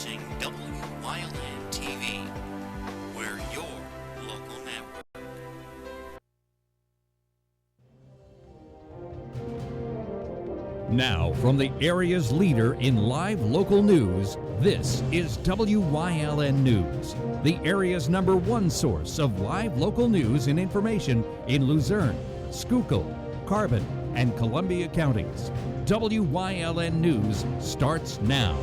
watching Wyln TV. We're your local network. Now, from the area's leader in live local news, this is WYLN News, the area's #1 source of live local news and information in Luzerne, Schuylkill, Carbon, and Columbia counties. WYLN News starts now.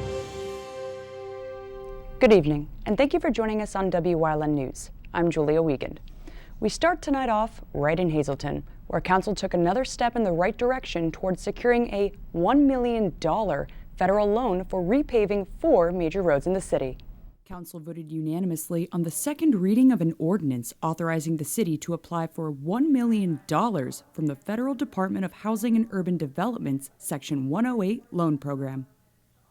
Good evening, and thank you for joining us on WYLN News. I'm Julia Wiegand. We start tonight off right in Hazleton, where Council took another step in the right direction towards securing a $1 million federal loan for repaving 4 major roads in the city. Council voted unanimously on the second reading of an ordinance authorizing the city to apply for $1 million from the Federal Department of Housing and Urban Development's Section 108 loan program.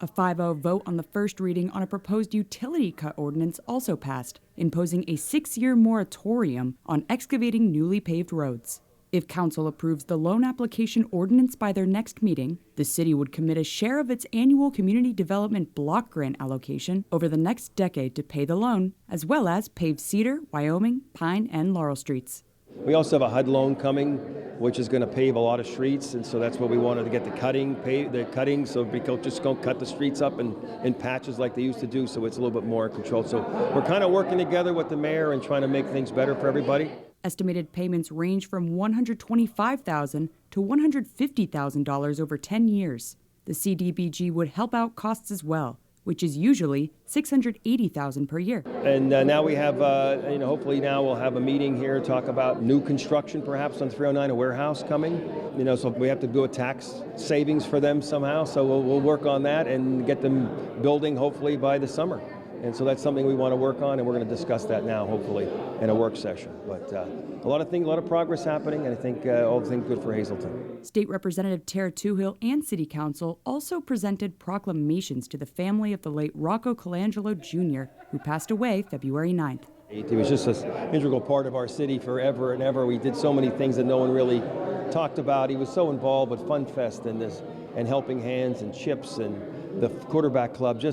A 5-0 vote on the first reading on a proposed utility cut ordinance also passed, imposing a 6-year moratorium on excavating newly paved roads. If Council approves the loan application ordinance by their next meeting, the city would commit a share of its annual community development block grant allocation over the next decade to pay the loan, as well as pave Cedar, Wyoming, Pine, and Laurel streets. We also have a HUD loan coming, which is going to pave a lot of streets, and so that's what we wanted to get the cutting, so we just don't cut the streets up in patches like they used to do, so it's a little bit more controlled. So we're kind of working together with the mayor and trying to make things better for everybody. Estimated payments range from $125,000 to $150,000 over 10 years. The CDBG would help out costs as well, which is usually $680,000 per year. And now we have, hopefully now we'll have a meeting here, talk about new construction perhaps on 309, a warehouse coming. So we have to do a tax savings for them somehow, so we'll work on that and get them building hopefully by the summer. And so that's something we want to work on, and we're going to discuss that now, hopefully, in a work session. But a lot of progress happening, and I think all things good for Hazleton. State Representative Tara Toohill and City Council also presented proclamations to the family of the late Rocco Colangelo Jr., who passed away February 9th. He was just an integral part of our city forever and ever. We did so many things that no one really talked about. He was so involved with Fun Fest and Helping Hands and Chips and the quarterback club, he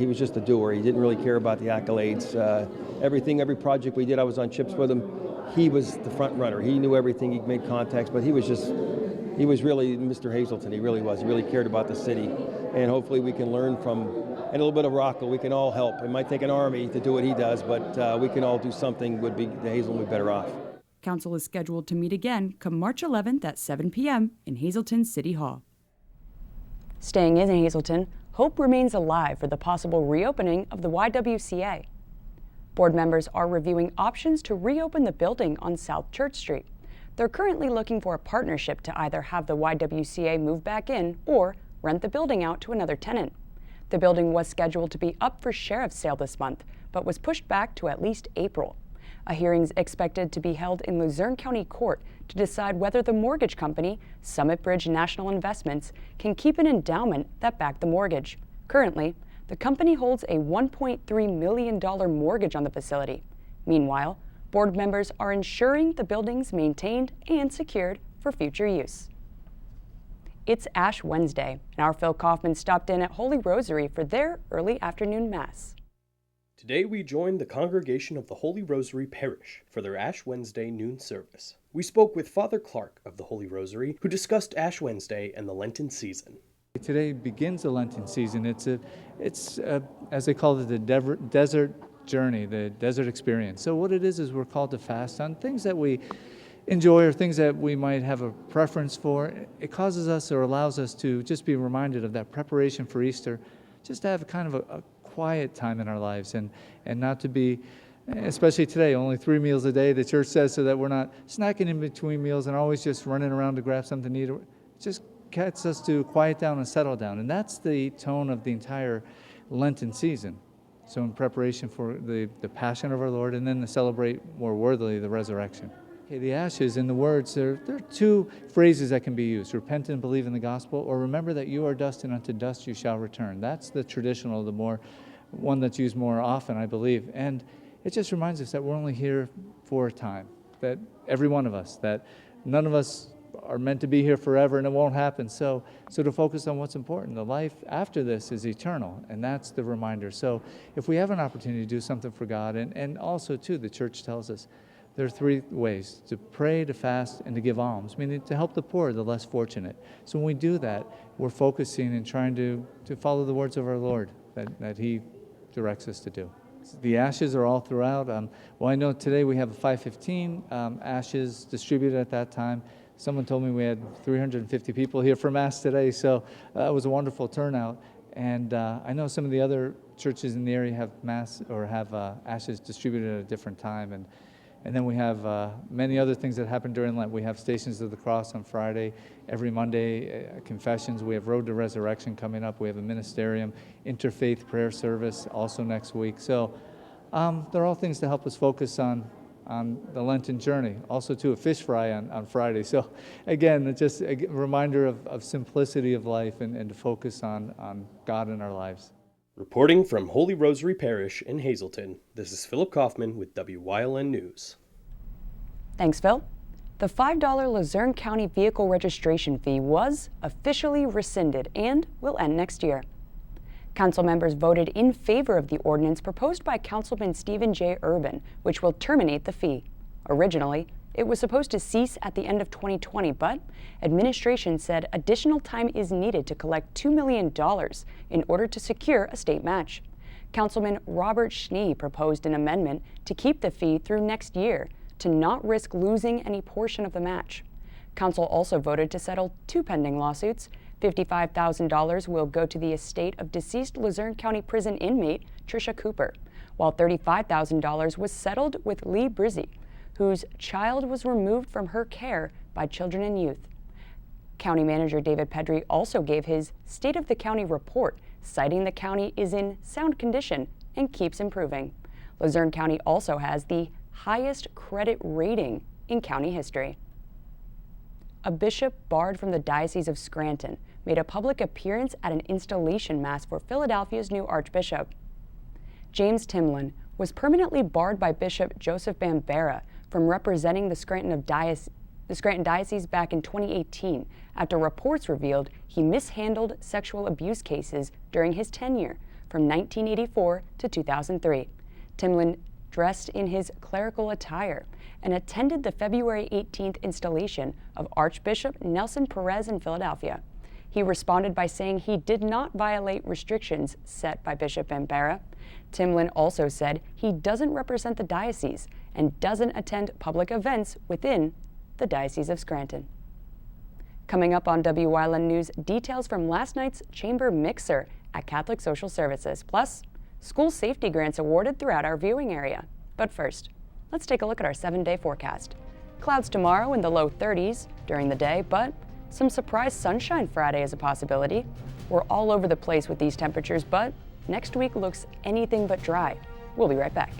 was just a doer. He didn't really care about the accolades. Every project we did, I was on Chips with him. He was the front runner. He knew everything. He made contacts, but he was really Mr. Hazleton. He really was. He really cared about the city. And hopefully we can learn from, and a little bit of Rocco, we can all help. It might take an army to do what he does, but we can all do something, the Hazleton would be better off. Council is scheduled to meet again come March 11th at 7 p.m. in Hazleton City Hall. Staying in Hazleton, hope remains alive for the possible reopening of the YWCA. Board members are reviewing options to reopen the building on South Church Street. They're currently looking for a partnership to either have the YWCA move back in or rent the building out to another tenant. The building was scheduled to be up for sheriff's sale this month, but was pushed back to at least April. A hearing is expected to be held in Luzerne County Court to decide whether the mortgage company, Summit Bridge National Investments, can keep an endowment that backed the mortgage. Currently, the company holds a $1.3 million mortgage on the facility. Meanwhile, board members are ensuring the building's maintained and secured for future use. It's Ash Wednesday, and our Phil Kaufman stopped in at Holy Rosary for their early afternoon Mass. Today we joined the congregation of the Holy Rosary Parish for their Ash Wednesday noon service. We spoke with Father Clark of the Holy Rosary, who discussed Ash Wednesday and the Lenten season. Today begins the Lenten season. It's as they call it, the desert journey, the desert experience. So what it is we're called to fast on things that we enjoy or things that we might have a preference for. It causes us or allows us to just be reminded of that preparation for Easter, just to have kind of a quiet time in our lives and not to be, especially today, only 3 meals a day, the church says, so that we're not snacking in between meals and always just running around to grab something to eat. It just gets us to quiet down and settle down. And that's the tone of the entire Lenten season. So in preparation for the Passion of our Lord and then to celebrate more worthily the resurrection. Okay, the ashes in the words, there are 2 phrases that can be used. Repent and believe in the gospel, or remember that you are dust and unto dust you shall return. That's the traditional, one that's used more often, I believe. And it just reminds us that we're only here for a time, that every one of us, that none of us are meant to be here forever and it won't happen. So to focus on what's important. The life after this is eternal, and that's the reminder. So if we have an opportunity to do something for God, and also too, the church tells us, there are 3 ways: to pray, to fast, and to give alms, meaning to help the poor, the less fortunate. So when we do that, we're focusing and trying to follow the words of our Lord that He directs us to do. The ashes are all throughout. Well, I know today we have a 5:15 ashes distributed at that time. Someone told me we had 350 people here for Mass today, so it was a wonderful turnout. And I know some of the other churches in the area have Mass or have ashes distributed at a different time. And then we have many other things that happen during Lent. We have Stations of the Cross on Friday. Every Monday, confessions. We have Road to Resurrection coming up. We have a ministerium, interfaith prayer service also next week. So they're all things to help us focus on the Lenten journey. Also, too, a fish fry on Friday. So again, it's just a reminder of simplicity of life and to focus on God in our lives. Reporting from Holy Rosary Parish in Hazleton, this is Philip Kaufman with WYLN News. Thanks, Phil. The $5 Luzerne County vehicle registration fee was officially rescinded and will end next year. Council members voted in favor of the ordinance proposed by Councilman Stephen J. Urban, which will terminate the fee. Originally, it was supposed to cease at the end of 2020, but administration said additional time is needed to collect $2 million in order to secure a state match. Councilman Robert Schnee proposed an amendment to keep the fee through next year to not risk losing any portion of the match. Council also voted to settle 2 pending lawsuits. $55,000 will go to the estate of deceased Luzerne County Prison inmate Tricia Cooper, while $35,000 was settled with Lee Brizzy, whose child was removed from her care by Children and Youth. County Manager David Pedri also gave his State of the County report, citing the county is in sound condition and keeps improving. Luzerne County also has the highest credit rating in county history. A bishop barred from the Diocese of Scranton made a public appearance at an installation mass for Philadelphia's new Archbishop. James Timlin was permanently barred by Bishop Joseph Bambera from representing the Scranton Diocese back in 2018 after reports revealed he mishandled sexual abuse cases during his tenure from 1984 to 2003. Timlin dressed in his clerical attire and attended the February 18th installation of Archbishop Nelson Perez in Philadelphia. He responded by saying he did not violate restrictions set by Bishop Bambera. Timlin also said he doesn't represent the diocese and doesn't attend public events within the Diocese of Scranton. Coming up on WYLN News, details from last night's chamber mixer at Catholic Social Services, plus school safety grants awarded throughout our viewing area. But first, let's take a look at our 7-day forecast. Clouds tomorrow in the low 30s during the day, but some surprise sunshine Friday is a possibility. We're all over the place with these temperatures, but next week looks anything but dry. We'll be right back.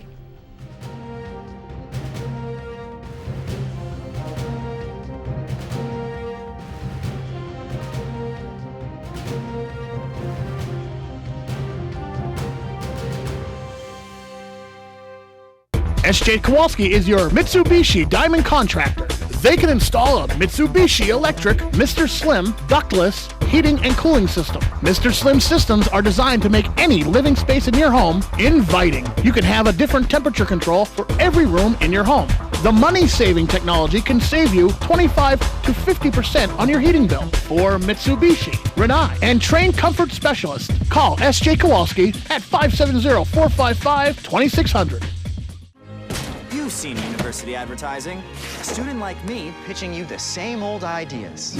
SJ Kowalski is your Mitsubishi Diamond Contractor. They can install a Mitsubishi electric Mr. Slim ductless heating and cooling system. Mr. Slim systems are designed to make any living space in your home inviting. You can have a different temperature control for every room in your home. The money-saving technology can save you 25 to 50% on your heating bill. For Mitsubishi, Rinnai, and trained comfort specialists, call SJ Kowalski at 570-455-2600. You've seen university advertising. A student like me pitching you the same old ideas.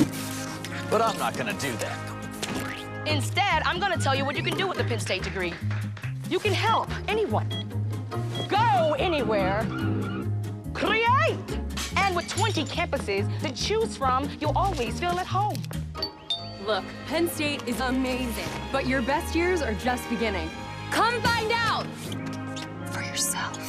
But I'm not gonna do that. Instead, I'm gonna tell you what you can do with a Penn State degree. You can help anyone. Go anywhere. Create! And with 20 campuses to choose from, you'll always feel at home. Look, Penn State is amazing, but your best years are just beginning. Come find out for yourself.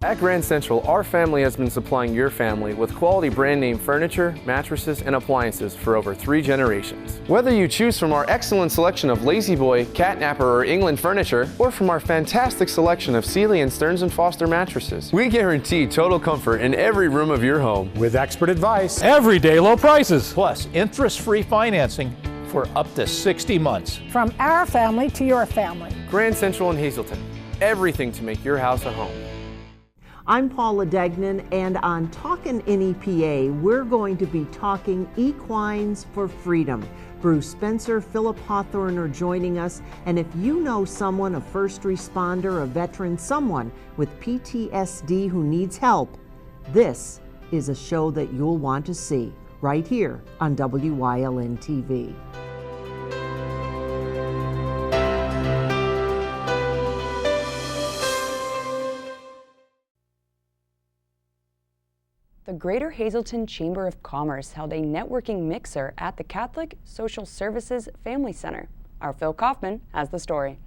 At Grand Central, our family has been supplying your family with quality brand name furniture, mattresses, and appliances for over 3 generations. Whether you choose from our excellent selection of Lazy Boy, Catnapper, or England furniture, or from our fantastic selection of Sealy and Stearns & Foster mattresses, we guarantee total comfort in every room of your home. With expert advice, everyday low prices, plus interest-free financing for up to 60 months. From our family to your family. Grand Central in Hazleton. Everything to make your house a home. I'm Paula Degnan, and on Talkin' NEPA, we're going to be talking equines for freedom. Bruce Spencer, Philip Hawthorne are joining us, and if you know someone, a first responder, a veteran, someone with PTSD who needs help, this is a show that you'll want to see right here on WYLN TV. The Greater Hazleton Chamber of Commerce held a networking mixer at the Catholic Social Services Family Center. Our Phil Kaufman has the story.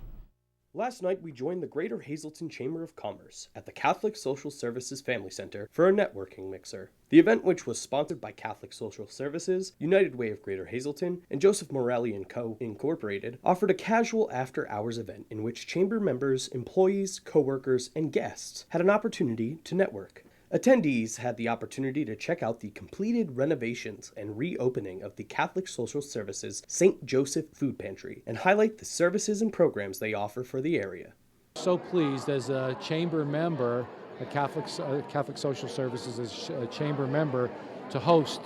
Last night, we joined the Greater Hazleton Chamber of Commerce at the Catholic Social Services Family Center for a networking mixer. The event, which was sponsored by Catholic Social Services, United Way of Greater Hazleton, and Joseph Morelli & Co. Incorporated, offered a casual after-hours event in which chamber members, employees, co-workers, and guests had an opportunity to network. Attendees had the opportunity to check out the completed renovations and reopening of the Catholic Social Services St. Joseph Food Pantry and highlight the services and programs they offer for the area. So pleased as a chamber member, a Catholic Social Services as a chamber member, to host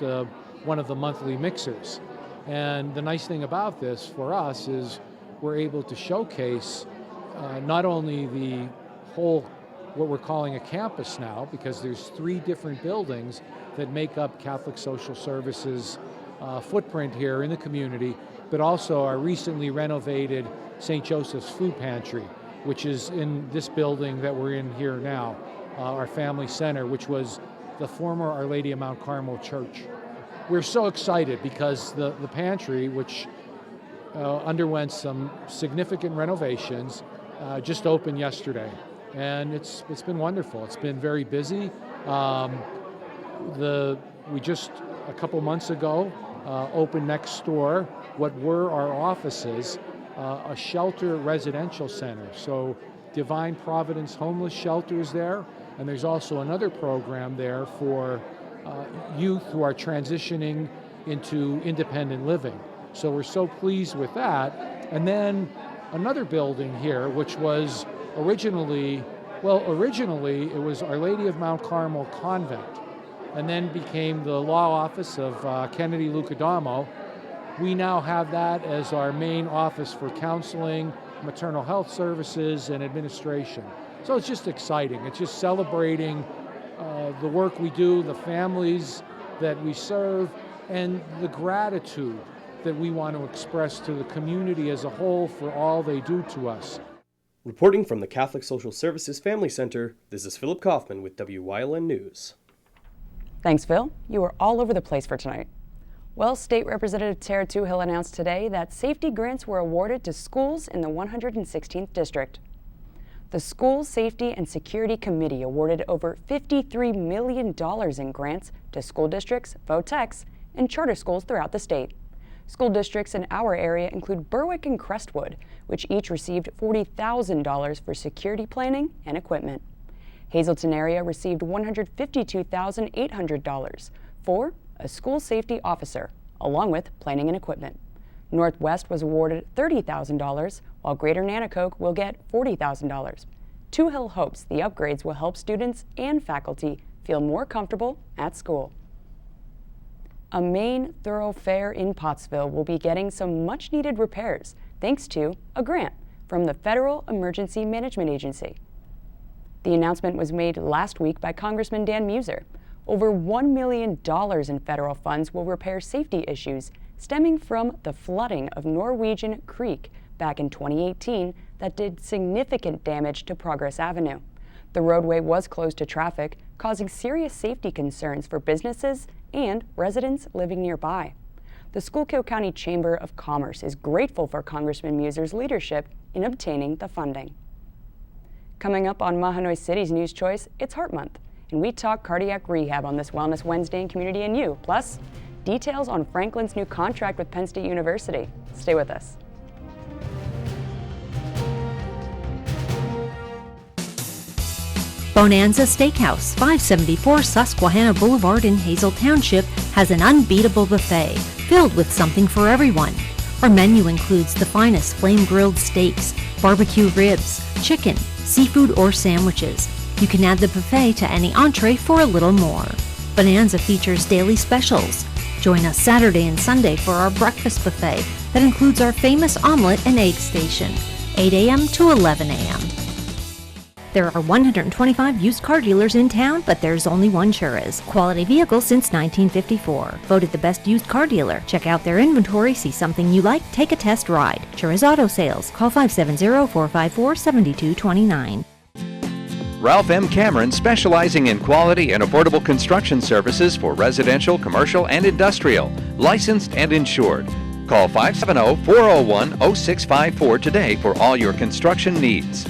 one of the monthly mixers. And the nice thing about this for us is we're able to showcase not only the whole what we're calling a campus now, because there's 3 different buildings that make up Catholic Social Services footprint here in the community, but also our recently renovated St. Joseph's Food Pantry, which is in this building that we're in here now, our family center, which was the former Our Lady of Mount Carmel Church. We're so excited because the pantry, which underwent some significant renovations, just opened yesterday. And it's been wonderful. It's been very busy. We just a couple months ago opened next door what were our offices, a shelter residential center. So Divine Providence Homeless Shelter is there, and there's also another program there for youth who are transitioning into independent living. So we're so pleased with that. And then another building here, which was originally it was Our Lady of Mount Carmel Convent, and then became the law office of Kennedy Lucadamo. We now have that as our main office for counseling, maternal health services, and administration. So it's just exciting. It's just celebrating the work we do, the families that we serve, and the gratitude that we want to express to the community as a whole for all they do to us. Reporting from the Catholic Social Services Family Center, this is Philip Kaufman with WYLN News. Thanks, Phil. You were all over the place for tonight. Well, State Representative Tara Toohill announced today that safety grants were awarded to schools in the 116th District. The School Safety and Security Committee awarded over $53 million in grants to school districts, VOTECs, and charter schools throughout the state. School districts in our area include Berwick and Crestwood, which each received $40,000 for security planning and equipment. Hazleton area received $152,800 for a school safety officer, along with planning and equipment. Northwest was awarded $30,000, while Greater Nanticoke will get $40,000. Toohill hopes the upgrades will help students and faculty feel more comfortable at school. A main thoroughfare in Pottsville will be getting some much-needed repairs thanks to a grant from the Federal Emergency Management Agency. The announcement was made last week by Congressman Dan Muser. Over $1 million in federal funds will repair safety issues stemming from the flooding of Norwegian Creek back in 2018 that did significant damage to Progress Avenue. The roadway was closed to traffic, causing serious safety concerns for businesses and residents living nearby. The Schuylkill County Chamber of Commerce is grateful for Congressman Muser's leadership in obtaining the funding. Coming up on Mahanoy City's News Choice, it's Heart Month, and we talk cardiac rehab on this Wellness Wednesday in Community and You. Plus, details on Franklin's new contract with Penn State University. Stay with us. Bonanza Steakhouse, 574 Susquehanna Boulevard in Hazel Township, has an unbeatable buffet filled with something for everyone. Our menu includes the finest flame-grilled steaks, barbecue ribs, chicken, seafood, or sandwiches. You can add the buffet to any entree for a little more. Bonanza features daily specials. Join us Saturday and Sunday for our breakfast buffet that includes our famous omelet and egg station, 8 a.m. to 11 a.m. There are 125 used car dealers in town, but there's only one Churras. Quality vehicle since 1954. Voted the best used car dealer. Check out their inventory, see something you like, take a test ride. Churras Auto Sales. Call 570-454-7229. Ralph M. Cameron, specializing in quality and affordable construction services for residential, commercial, and industrial. Licensed and insured. Call 570-401-0654 today for all your construction needs.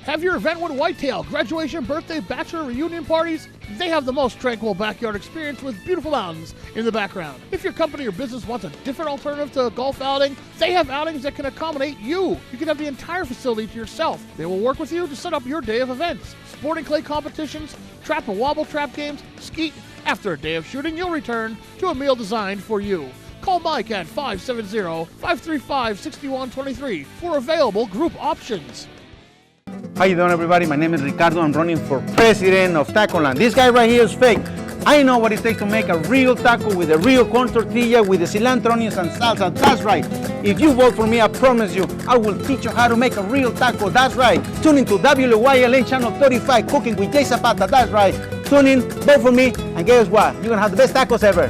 Have your event with Whitetail, graduation, birthday, bachelor, reunion parties? They have the most tranquil backyard experience with beautiful mountains in the background. If your company or business wants a different alternative to a golf outing, they have outings that can accommodate you. You can have the entire facility to yourself. They will work with you to set up your day of events. Sporting clay competitions, trap and wobble trap games, skeet. After a day of shooting, you'll return to a meal designed for you. Call Mike at 570-535-6123 for available group options. How you doing, everybody? My name is Ricardo. I'm running for president of Tacoland. This guy right here is fake. I know what it takes to make a real taco with a real corn tortilla with the cilantro, onions, and salsa. That's right. If you vote for me, I promise you, I will teach you how to make a real taco. That's right. Tune in to WYLN Channel 35, Cooking with Jay Zapata. That's right. Tune in, vote for me, and guess what? You're going to have the best tacos ever.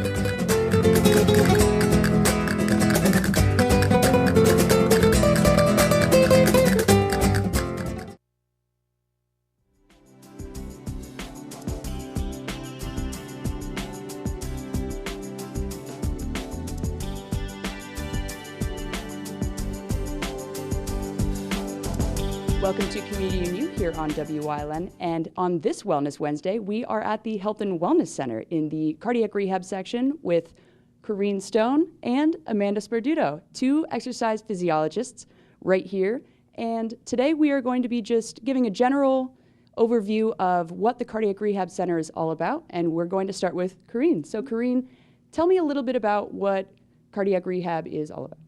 Welcome to Community and You here on WYLN. And on this Wellness Wednesday, we are at the Health and Wellness Center in the cardiac rehab section with Corrine Stone and Amanda Sperduto, two exercise physiologists right here. And today we are going to be just giving a general overview of what the Cardiac Rehab Center is all about. And we're going to start with Corrine. So Corrine, tell me a little bit about what cardiac rehab is all about.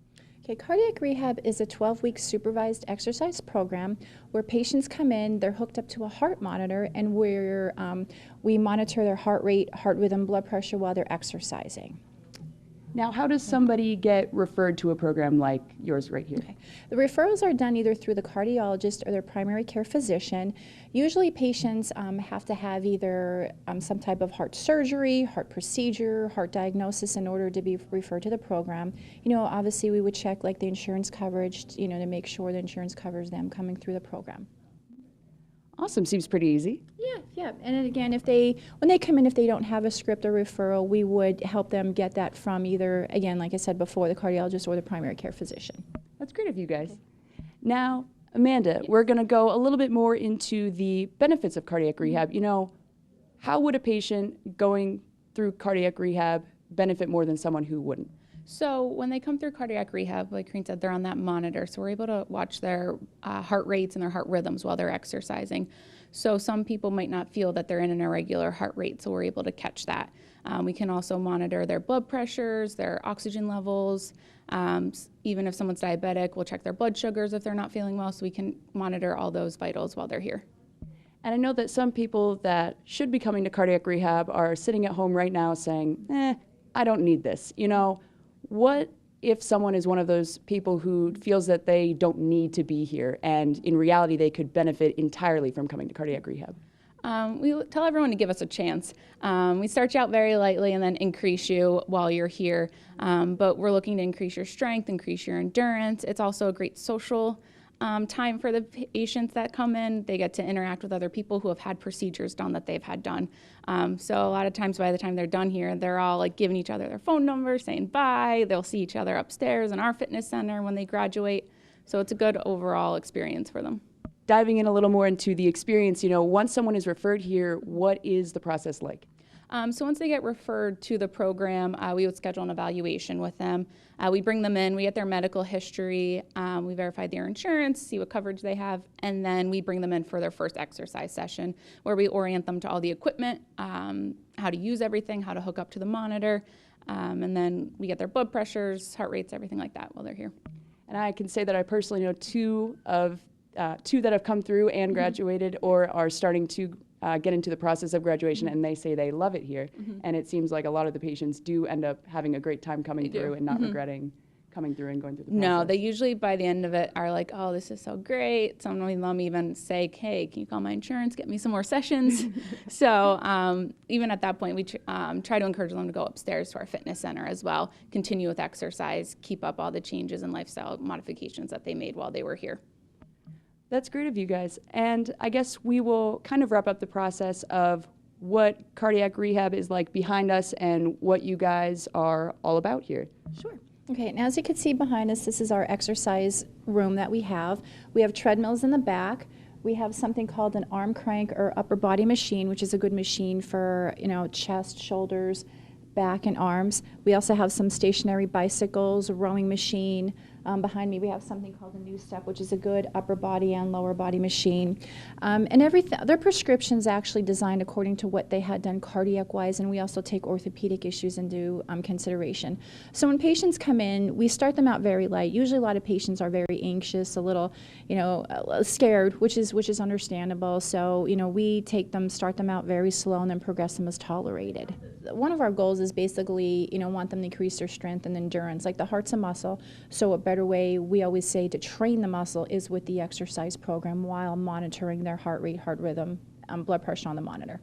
Okay, cardiac rehab is a 12-week supervised exercise program where patients come in, they're hooked up to a heart monitor, and we monitor their heart rate, heart rhythm, blood pressure while they're exercising. Now, how does somebody get referred to a program like yours right here? Okay. The referrals are done either through the cardiologist or their primary care physician. Usually patients have to have either some type of heart surgery, heart procedure, heart diagnosis in order to be referred to the program. You know, obviously we would check like the insurance coverage, you know, to make sure the insurance covers them coming through the program. Awesome, seems pretty easy. Yeah, and again, when they come in, if they don't have a script or referral, we would help them get that from either, again, like I said before, the cardiologist or the primary care physician. That's great of you guys. Okay. Now, Amanda, we're going to go a little bit more into the benefits of cardiac rehab. You know, how would a patient going through cardiac rehab benefit more than someone who wouldn't? So when they come through cardiac rehab, like Corrine said, they're on that monitor. So we're able to watch their heart rates and their heart rhythms while they're exercising. So some people might not feel that they're in an irregular heart rate, so we're able to catch that. We can also monitor their blood pressures, their oxygen levels. Even if someone's diabetic, we'll check their blood sugars if they're not feeling well, so we can monitor all those vitals while they're here. And I know that some people that should be coming to cardiac rehab are sitting at home right now saying, I don't need this. You know, what if someone is one of those people who feels that they don't need to be here and in reality they could benefit entirely from coming to cardiac rehab? We tell everyone to give us a chance. We start you out very lightly and then increase you while you're here. But we're looking to increase your strength, increase your endurance. It's also a great social time for the patients that come in. They get to interact with other people who have had procedures done that they've had done. So a lot of times by the time they're done here, they're all like giving each other their phone numbers, saying bye. They'll see each other upstairs in our fitness center when they graduate. So it's a good overall experience for them. diving in a little more into the experience, once someone is referred here, what is the process like? So once they get referred to the program, we would schedule an evaluation with them. We bring them in, we get their medical history, we verify their insurance, see what coverage they have, and then we bring them in for their first exercise session where we orient them to all the equipment, how to use everything, how to hook up to the monitor, and then we get their blood pressures, heart rates, everything like that while they're here. And I can say that I personally know two that have come through and graduated or are starting to get into the process of graduation, and they say they love it here. And it seems like a lot of the patients do end up having a great time coming through and not regretting coming through and going through the process. No, they usually by the end of it are like, oh, this is so great. Some of them even say, hey, can you call my insurance, get me some more sessions? So even at that point, we try to encourage them to go upstairs to our fitness center as well, continue with exercise, keep up all the changes and lifestyle modifications that they made while they were here. That's great of you guys. And I guess we will kind of wrap up the process of what cardiac rehab is like behind us and what you guys are all about here. Sure. Okay, and as you can see behind us, this is our exercise room that we have. We have treadmills in the back. We have something called an arm crank or upper body machine, which is a good machine for, chest, shoulders, back, and arms. We also have some stationary bicycles, a rowing machine. Behind me, we have something called a New Step, which is a good upper body and lower body machine. And their prescriptions actually designed according to what they had done cardiac-wise, and we also take orthopedic issues into consideration. So when patients come in, we start them out very light. Usually a lot of patients are very anxious, a little, scared, which is understandable. So, we start them out very slow and then progress them as tolerated. One of our goals is basically, want them to increase their strength and endurance. Like the heart's a muscle, so a better way we always say to train the muscle is with the exercise program while monitoring their heart rate, heart rhythm, blood pressure on the monitor.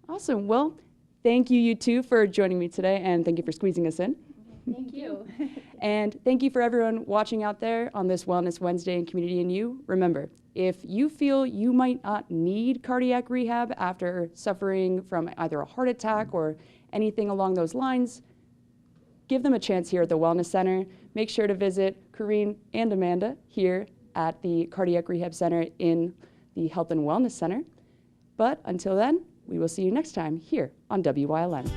Awesome. Well, thank you two for joining me today, and thank you for squeezing us in. Thank you. And thank you for everyone watching out there on this Wellness Wednesday in Community and You. Remember, if you feel you might not need cardiac rehab after suffering from either a heart attack or anything along those lines, give them a chance here at the Wellness Center. Make sure to visit Corrine and Amanda here at the Cardiac Rehab Center in the Health and Wellness Center. But until then, we will see you next time here on WYLN.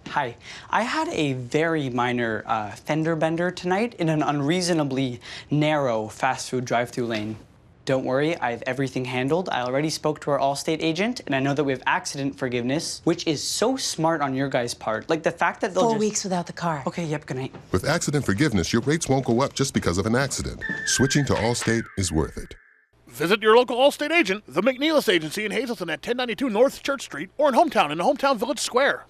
Hi, I had a very minor fender bender tonight in an unreasonably narrow fast food drive-thru lane. Don't worry, I have everything handled. I already spoke to our Allstate agent, and I know that we have accident forgiveness, which is so smart on your guys' part. Like the fact that they'll 4 weeks without the car. Okay, yep, good night. With accident forgiveness, your rates won't go up just because of an accident. Switching to Allstate is worth it. Visit your local Allstate agent, the McNeilis Agency in Hazleton at 1092 North Church Street, or in Hometown in the Hometown Village Square.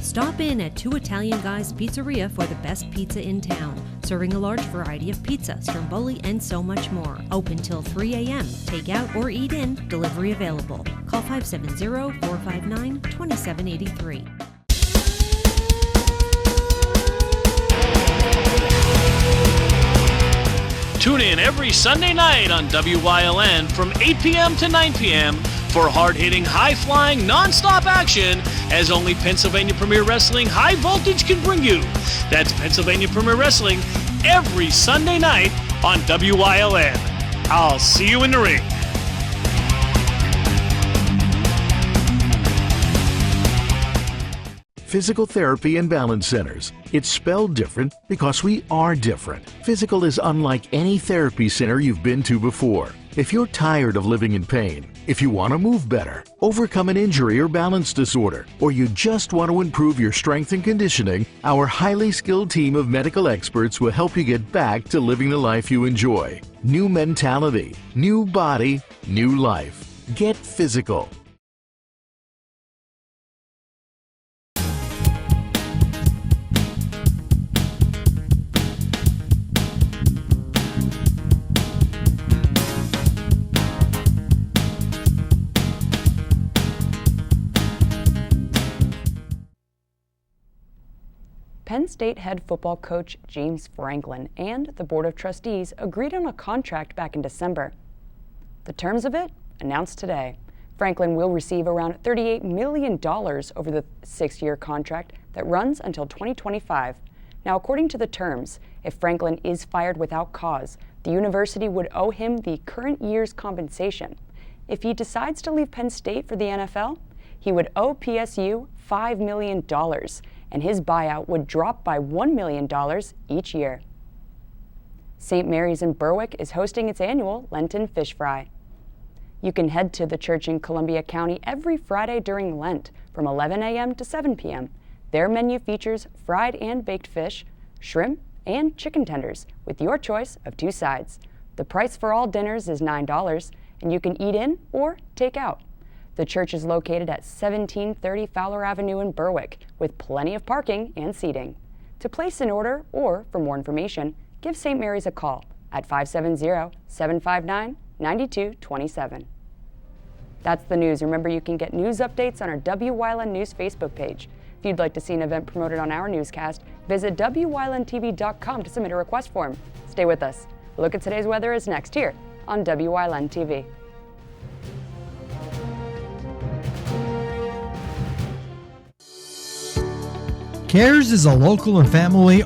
Stop in at Two Italian Guys Pizzeria for the best pizza in town, serving a large variety of pizza, stromboli, and so much more. Open till 3 a.m. Take out or eat in. Delivery available. Call 570-459-2783. Tune in every Sunday night on WYLN from 8 p.m. to 9 p.m. for hard-hitting, high-flying, non-stop action as only Pennsylvania Premier Wrestling High Voltage can bring you. That's Pennsylvania Premier Wrestling every Sunday night on WYLN. I'll see you in the ring. Physical Therapy and Balance Centers. It's spelled different because we are different. Physical is unlike any therapy center you've been to before. If you're tired of living in pain, if you want to move better, overcome an injury or balance disorder, or you just want to improve your strength and conditioning, our highly skilled team of medical experts will help you get back to living the life you enjoy. New mentality, new body, new life. Get physical. Penn State head football coach James Franklin and the Board of Trustees agreed on a contract back in December. The terms of it announced today. Franklin will receive around $38 million over the 6-year contract that runs until 2025. Now, according to the terms, if Franklin is fired without cause, the university would owe him the current year's compensation. If he decides to leave Penn State for the NFL, he would owe PSU $5 million, and his buyout would drop by $1 million each year. St. Mary's in Berwick is hosting its annual Lenten Fish Fry. You can head to the church in Columbia County every Friday during Lent from 11 a.m. to 7 p.m. Their menu features fried and baked fish, shrimp, and chicken tenders with your choice of 2 sides. The price for all dinners is $9, and you can eat in or take out. The church is located at 1730 Fowler Avenue in Berwick, with plenty of parking and seating. To place an order or for more information, give St. Mary's a call at 570-759-9227. That's the news. Remember, you can get news updates on our Wyln News Facebook page. If you'd like to see an event promoted on our newscast, visit WYLNTV.com to submit a request form. Stay with us. A look at today's weather is next here on Wyln TV. CARES is a local and family